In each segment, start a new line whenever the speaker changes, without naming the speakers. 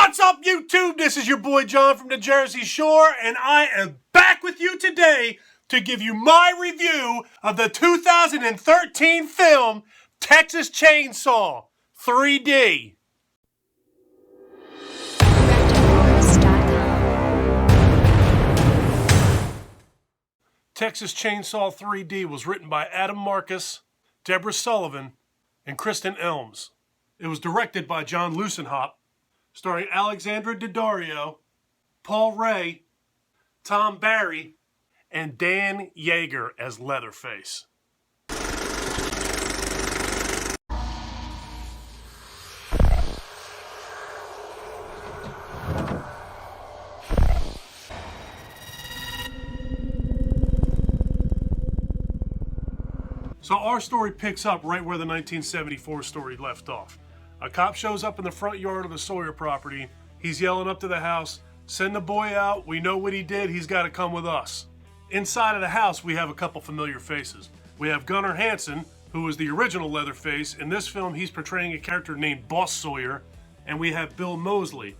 What's up, YouTube? This is your boy John from the Jersey Shore, and I am back with you today to give you my review of the 2013 film Texas Chainsaw 3D. Texas Chainsaw 3D was written by Adam Marcus, Deborah Sullivan, and Kristen Elms. It was directed by John Luessenhop, starring Alexandra Diddario, Paul Ray, Tom Barry, and Dan Yeager as Leatherface. So our story picks up right where the 1974 story left off. A cop shows up in the front yard of the Sawyer property. He's yelling up to the house, "Send the boy out. We know what he did. He's got to come with us." Inside of the house, we have a couple familiar faces. We have Gunnar Hansen, who was the original Leatherface. In this film, he's portraying a character named Boss Sawyer. And we have Bill Moseley.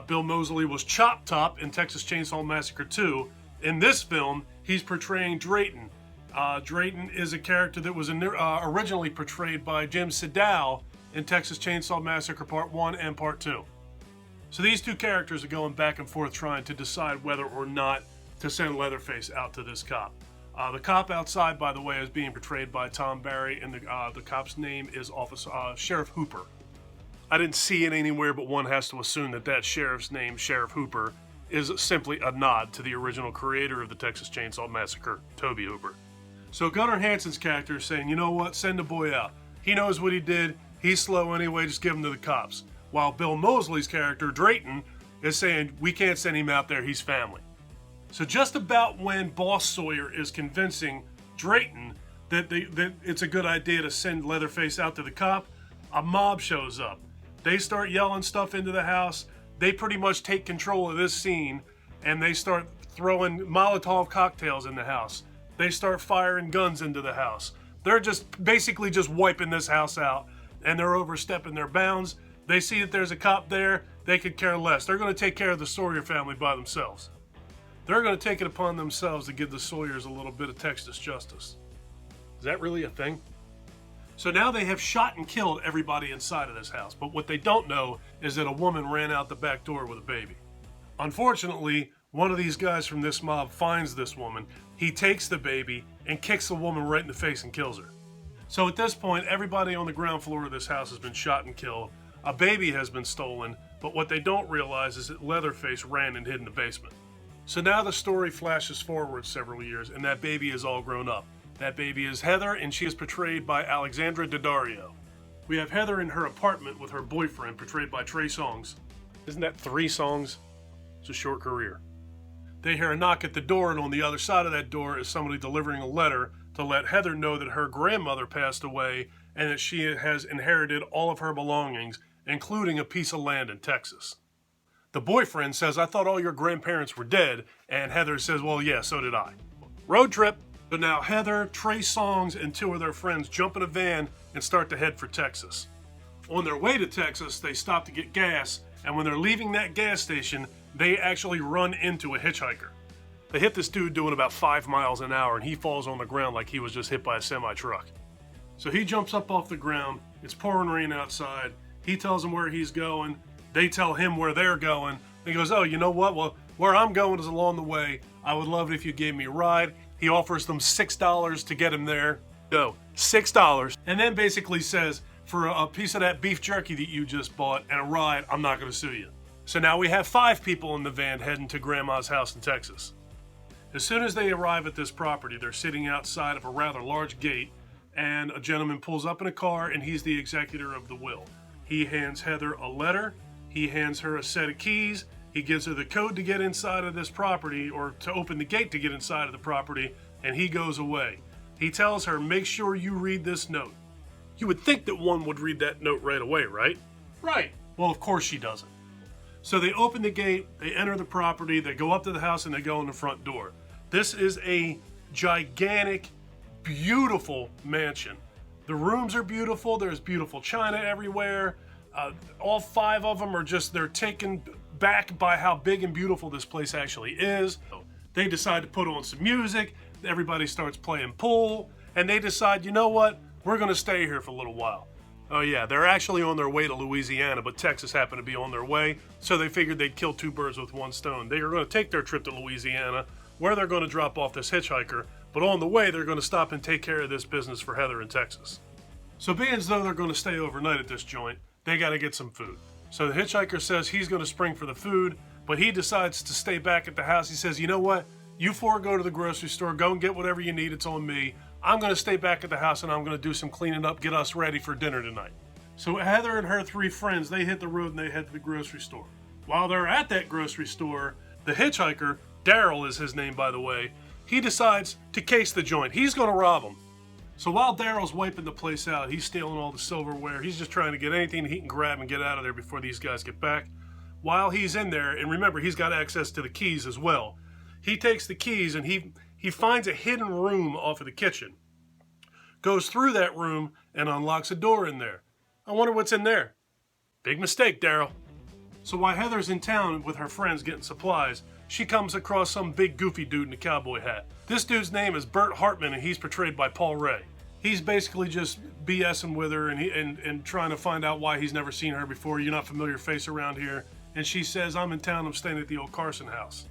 Bill Moseley was Chop Top in Texas Chainsaw Massacre 2. In this film, he's portraying Drayton. Drayton is a character that was originally portrayed by Jim Sidow in Texas Chainsaw Massacre Part 1 and Part 2. So these two characters are going back and forth trying to decide whether or not to send Leatherface out to this cop. The cop outside, by the way, is being portrayed by Tom Barry, and the cop's name is Sheriff Hooper. I didn't see it anywhere, but one has to assume that sheriff's name, Sheriff Hooper, is simply a nod to the original creator of the Texas Chainsaw Massacre, Tobe Hooper. So Gunnar Hansen's character is saying, you know what, send the boy out. He knows what he did. He's slow anyway, just give him to the cops. While Bill Moseley's character, Drayton, is saying, we can't send him out there, he's family. So just about when Boss Sawyer is convincing Drayton that it's a good idea to send Leatherface out to the cop, a mob shows up. They start yelling stuff into the house. They pretty much take control of this scene, and they start throwing Molotov cocktails in the house. They start firing guns into the house. They're just basically just wiping this house out, and they're overstepping their bounds. They see that there's a cop there, they could care less. They're going to take care of the Sawyer family by themselves. They're going to take it upon themselves to give the Sawyers a little bit of Texas justice. Is that really a thing? So now they have shot and killed everybody inside of this house, but what they don't know is that a woman ran out the back door with a baby. Unfortunately, one of these guys from this mob finds this woman. He takes the baby and kicks the woman right in the face and kills her. So at this point, everybody on the ground floor of this house has been shot and killed. A baby has been stolen, but what they don't realize is that Leatherface ran and hid in the basement. So now the story flashes forward several years, and that baby is all grown up. That baby is Heather, and she is portrayed by Alexandra Diddario. We have Heather in her apartment with her boyfriend, portrayed by Trey Songz. Isn't that 3 songs? It's a short career. They hear a knock at the door, and on the other side of that door is somebody delivering a letter to let Heather know that her grandmother passed away and that she has inherited all of her belongings, including a piece of land in Texas. The boyfriend says, "I thought all your grandparents were dead," and Heather says, "Well, yeah, so did I." Road trip. So now Heather, Trey Songz, and 2 of their friends jump in a van and start to head for Texas. On their way to Texas, they stop to get gas, and when they're leaving that gas station, they actually run into a hitchhiker. They hit this dude doing about 5 miles an hour, and he falls on the ground like he was just hit by a semi-truck. So he jumps up off the ground. It's pouring rain outside. He tells them where he's going. They tell him where they're going. He goes, "Oh, you know what? Well, where I'm going is along the way. I would love it if you gave me a ride." He offers them $6 to get him there. No, $6. And then basically says, for a piece of that beef jerky that you just bought and a ride, I'm not going to sue you. So now we have 5 people in the van heading to Grandma's house in Texas. As soon as they arrive at this property, they're sitting outside of a rather large gate, and a gentleman pulls up in a car, and he's the executor of the will. He hands Heather a letter. He hands her a set of keys. He gives her the code to get inside of this property, or to open the gate to get inside of the property, and he goes away. He tells her, "Make sure you read this note." You would think that one would read that note right away, right? Right. Well, of course she doesn't. So they open the gate, they enter the property, they go up to the house, and they go in the front door. This is a gigantic, beautiful mansion. The rooms are beautiful. There's beautiful china everywhere. All 5 of them are they're taken back by how big and beautiful this place actually is. They decide to put on some music, everybody starts playing pool, and they decide, you know what, we're gonna stay here for a little while. Oh yeah, they're actually on their way to Louisiana, but Texas happened to be on their way, so they figured they'd kill 2 birds with 1 stone. They are gonna take their trip to Louisiana, where they're gonna drop off this hitchhiker, but on the way they're gonna stop and take care of this business for Heather in Texas. So being as though they're gonna stay overnight at this joint, they gotta get some food. So the hitchhiker says he's gonna spring for the food, but he decides to stay back at the house. He says, you know what, you 4 go to the grocery store, go and get whatever you need, it's on me. I'm gonna stay back at the house and I'm gonna do some cleaning up, get us ready for dinner tonight. So Heather and her 3 friends, they hit the road and they head to the grocery store. While they're at that grocery store, the hitchhiker, Daryl is his name by the way, he decides to case the joint. He's gonna rob them. So while Daryl's wiping the place out, he's stealing all the silverware, he's just trying to get anything he can grab and get out of there before these guys get back. While he's in there, and remember, he's got access to the keys as well, he takes the keys and he finds a hidden room off of the kitchen, goes through that room and unlocks a door in there. I wonder what's in there. Big mistake, Daryl. So while Heather's in town with her friends getting supplies, she comes across some big goofy dude in a cowboy hat. This dude's name is Bert Hartman and he's portrayed by Paul Ray. He's basically just BSing with her and trying to find out why he's never seen her before. You're not a familiar face around here. And she says, I'm in town, I'm staying at the old Carson house.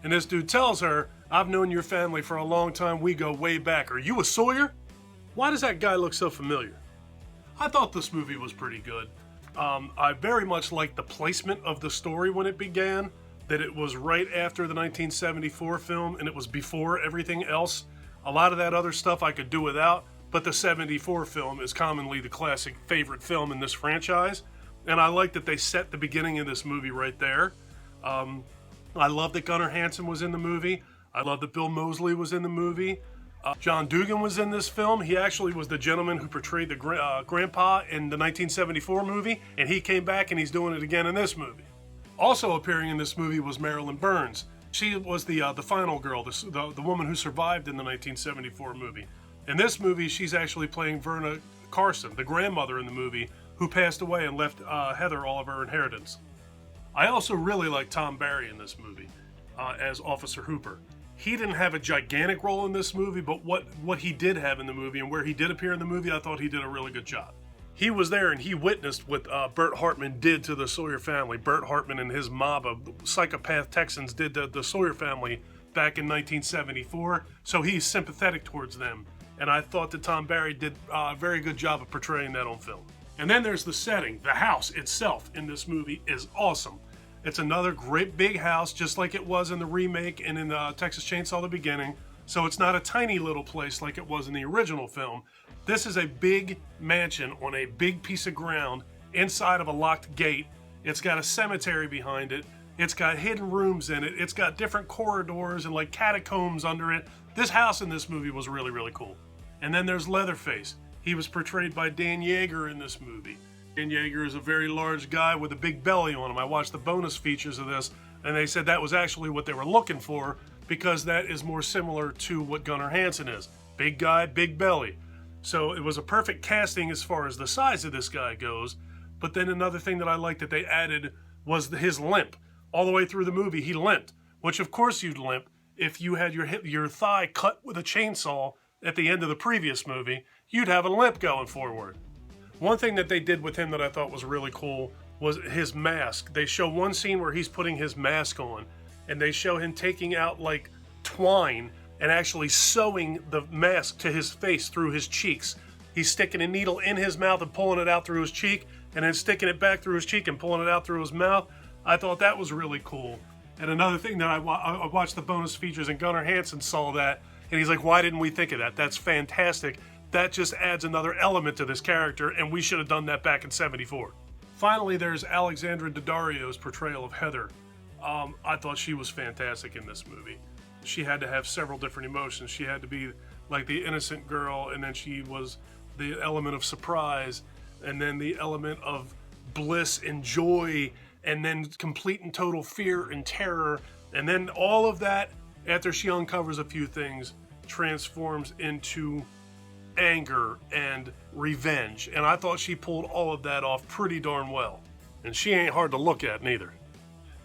And this dude tells her, I've known your family for a long time, we go way back. Are you a Sawyer? Why does that guy look so familiar? I thought this movie was pretty good. I very much liked the placement of the story when it began, that it was right after the 1974 film and it was before everything else. A lot of that other stuff I could do without, but the 74 film is commonly the classic favorite film in this franchise. And I like that they set the beginning of this movie right there. I love that Gunnar Hansen was in the movie. I love that Bill Moseley was in the movie. John Dugan was in this film. He actually was the gentleman who portrayed the grandpa in the 1974 movie, and he came back and he's doing it again in this movie. Also appearing in this movie was Marilyn Burns. She was the final girl, the woman who survived in the 1974 movie. In this movie, she's actually playing Verna Carson, the grandmother in the movie, who passed away and left Heather all of her inheritance. I also really like Tom Barry in this movie as Officer Hooper. He didn't have a gigantic role in this movie, but what he did have in the movie and where he did appear in the movie, I thought he did a really good job. He was there and he witnessed what Bert Hartman did to the Sawyer family. Bert Hartman and his mob of psychopath Texans did to the Sawyer family back in 1974, so he's sympathetic towards them. And I thought that Tom Barry did a very good job of portraying that on film. And then there's the setting. The house itself in this movie is awesome. It's another great big house, just like it was in the remake and in Texas Chainsaw the beginning. So it's not a tiny little place like it was in the original film. This is a big mansion on a big piece of ground inside of a locked gate. It's got a cemetery behind it. It's got hidden rooms in it. It's got different corridors and like catacombs under it. This house in this movie was really, really cool. And then there's Leatherface. He was portrayed by Dan Yeager in this movie. Dan Yeager is a very large guy with a big belly on him. I watched the bonus features of this, and they said that was actually what they were looking for because that is more similar to what Gunnar Hansen is. Big guy, big belly. So it was a perfect casting as far as the size of this guy goes. But then another thing that I liked that they added was his limp. All the way through the movie, he limped, which of course you'd limp if you had your thigh cut with a chainsaw at the end of the previous movie. You'd have a limp going forward. One thing that they did with him that I thought was really cool was his mask. They show one scene where he's putting his mask on, and they show him taking out like twine and actually sewing the mask to his face through his cheeks. He's sticking a needle in his mouth and pulling it out through his cheek, and then sticking it back through his cheek and pulling it out through his mouth. I thought that was really cool. And another thing that I watched the bonus features, and Gunnar Hansen saw that, and he's like, why didn't we think of that? That's fantastic. That just adds another element to this character, and we should have done that back in '74. Finally, there's Alexandra Diddario's portrayal of Heather. I thought she was fantastic in this movie. She had to have several different emotions. She had to be like the innocent girl, and then she was the element of surprise, and then the element of bliss and joy, and then complete and total fear and terror. And then all of that, after she uncovers a few things, transforms into anger, and revenge. And I thought she pulled all of that off pretty darn well. And she ain't hard to look at neither.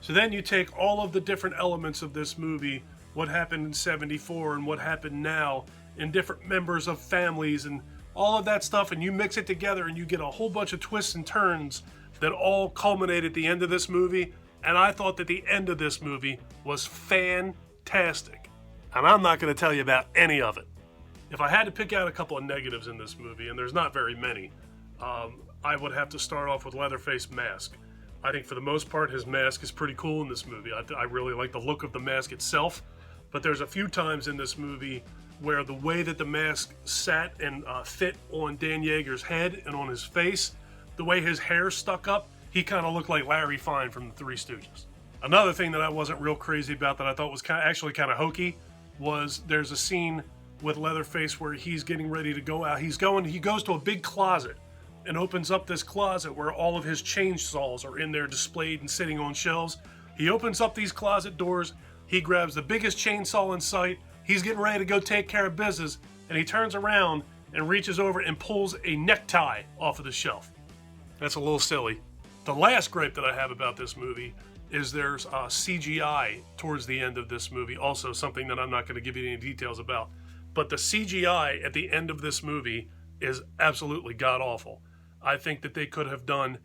So then you take all of the different elements of this movie, what happened in 74 and what happened now, and different members of families and all of that stuff, and you mix it together and you get a whole bunch of twists and turns that all culminate at the end of this movie. And I thought that the end of this movie was fantastic. And I'm not going to tell you about any of it. If I had to pick out a couple of negatives in this movie, and there's not very many, I would have to start off with Leatherface's mask. I think for the most part his mask is pretty cool in this movie. I really like the look of the mask itself, but there's a few times in this movie where the way that the mask sat and fit on Dan Yeager's head and on his face, the way his hair stuck up, he kind of looked like Larry Fine from the Three Stooges. Another thing that I wasn't real crazy about that I thought was actually kind of hokey was there's a scene with Leatherface where he's getting ready to go out. He goes to a big closet and opens up this closet where all of his chainsaws are in there displayed and sitting on shelves. He opens up these closet doors, he grabs the biggest chainsaw in sight, he's getting ready to go take care of business, and he turns around and reaches over and pulls a necktie off of the shelf. That's a little silly. The last gripe that I have about this movie is there's CGI towards the end of this movie, also something that I'm not going to give you any details about. But the CGI at the end of this movie is absolutely god-awful. I think that they could have done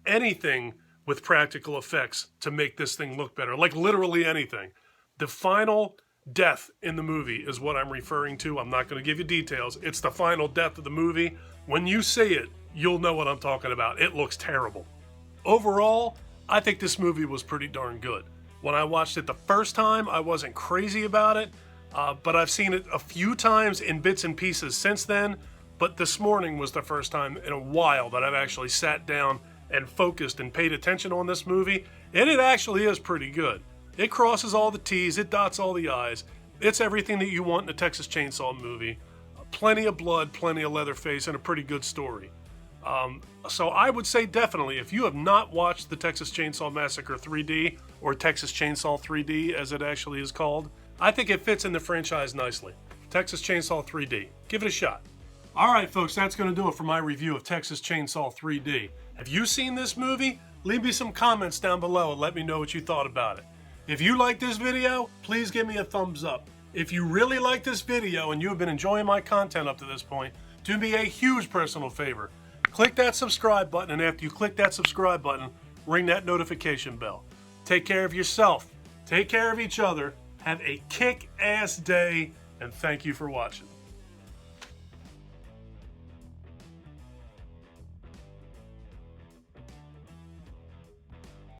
anything with practical effects to make this thing look better. Like literally anything. The final death in the movie is what I'm referring to. I'm not going to give you details. It's the final death of the movie. When you see it, you'll know what I'm talking about. It looks terrible. Overall, I think this movie was pretty darn good. When I watched it the first time, I wasn't crazy about it, but I've seen it a few times in bits and pieces since then. But this morning was the first time in a while that I've actually sat down and focused and paid attention on this movie, and it actually is pretty good. It crosses all the T's, it dots all the I's. It's everything that you want in a Texas Chainsaw movie. Plenty of blood, plenty of Leatherface, and a pretty good story. So I would say definitely, if you have not watched the Texas Chainsaw Massacre 3D, or Texas Chainsaw 3D as it actually is called, I think it fits in the franchise nicely. Texas Chainsaw 3D. Give it a shot. Alright folks, that's going to do it for my review of Texas Chainsaw 3D. Have you seen this movie? Leave me some comments down below and let me know what you thought about it. If you like this video, please give me a thumbs up. If you really like this video and you have been enjoying my content up to this point, do me a huge personal favor. Click that subscribe button, and after you click that subscribe button, ring that notification bell. Take care of yourself. Take care of each other. Have a kick-ass day, and thank you for watching.